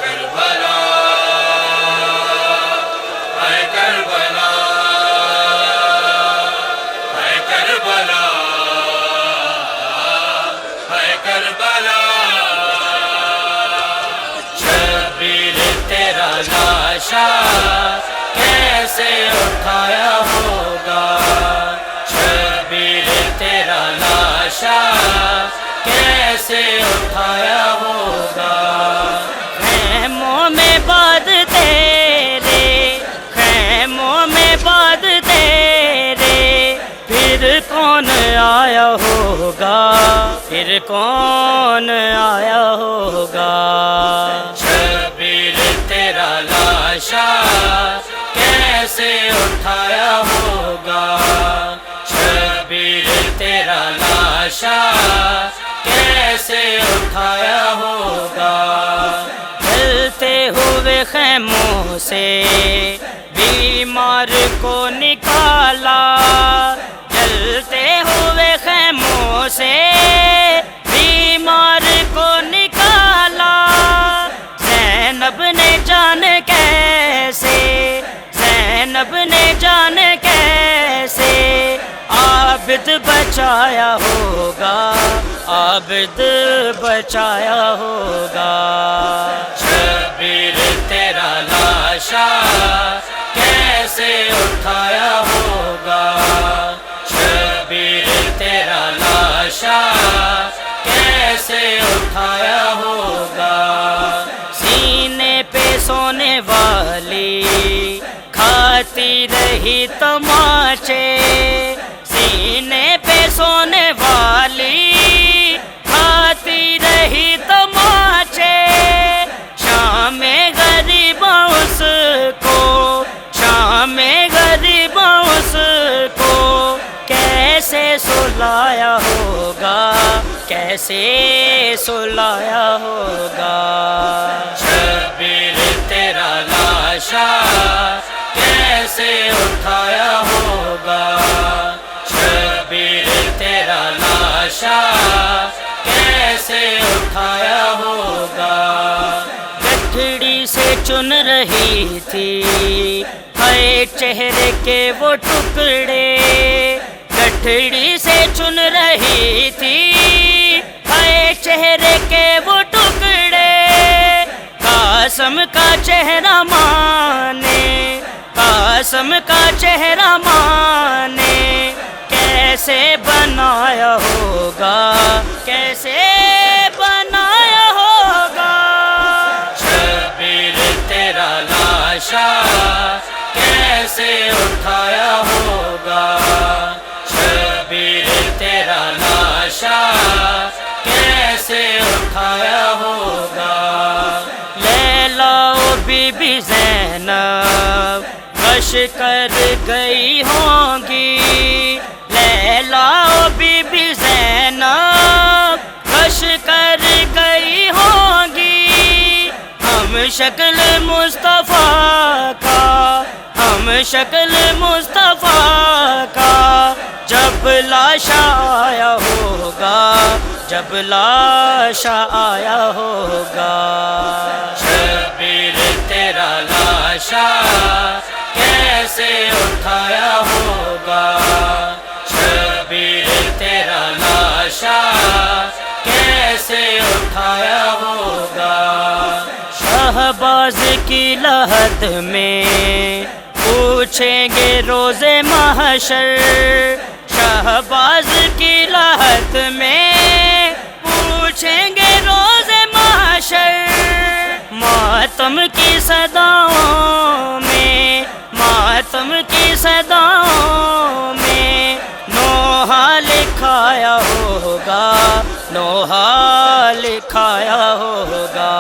کربلا اے کربلا اے کربلا اے کربلا شبیر تیرا لاشا کیسے اٹھایا ہوگا شبیر تیرا لاشا کیسے اٹھایا ہوگا خیموں میں بعد تیرے خیموں میں بعد تیرے پھر کون آیا ہوگا پھر کون آیا ہوگا شبیر تیرا لاشا کیسے اٹھایا ہوگا شبیر تیرا لاشا کیسے اٹھایا ہوگا جلتے ہوئے خیموں سے بیمار کو نکالا جلتے ہوئے خیموں سے بیمار کو نکالا زینب نے جان کیسے زینب نے جان کیسے عابد بچایا ہوگا عابد بچایا ہوگا شبیر تیرا لاشا کیسے اٹھایا ہوگا شبیر تیرا لاشا کیسے اٹھایا ہوگا سینے پہ سونے والی کھاتی رہی تماچے سینے پہ سونے والی کھاتی رہی تماچے شام غریباں اس کو شام غریباں اس کو کیسے سلایا ہوگا کیسے سلایا ہوگا شبیر تیرا لاشا کیسے اٹھایا ہوگا شبیر تیرا لاشا کیسے اٹھایا ہوگا گٹھڑی سے چن رہی تھی ہائے چہرے کے وہ ٹکڑے گٹھڑی سے چن رہی تھی ہائے چہرے کے وہ ٹکڑے قاسم کا چہرہ مانے قاسم کا چہرہ مانے کیسے بنایا ہوگا کیسے بنایا ہوگا شبیر تیرا لاشا کیسے اٹھایا ہوگا شبیر تیرا لاشا کیسے اٹھایا ہوگا لیلا و بی بی زینب غش کر گئی ہوں گی لیلا و بی بی زینب غش کر گئی ہوں گی ہم شکل مصطفیٰ کا ہم شکل مصطفیٰ کا جب لاشا آیا ہوگا جب لاشا آیا ہوگا شبیر تیرا لاشا کیسے اٹھایا ہوگا شبیر تیرا لاشا کیسے اٹھایا ہوگا شہباز کی لحد میں پوچھیں گے روز محشر شہباز کی لحد میں پوچھیں گے روز محشر ماتم کی صداؤں میں ماتم کی صداؤں میں نوحہ لکھایا ہوگا نوحہ لکھایا ہوگا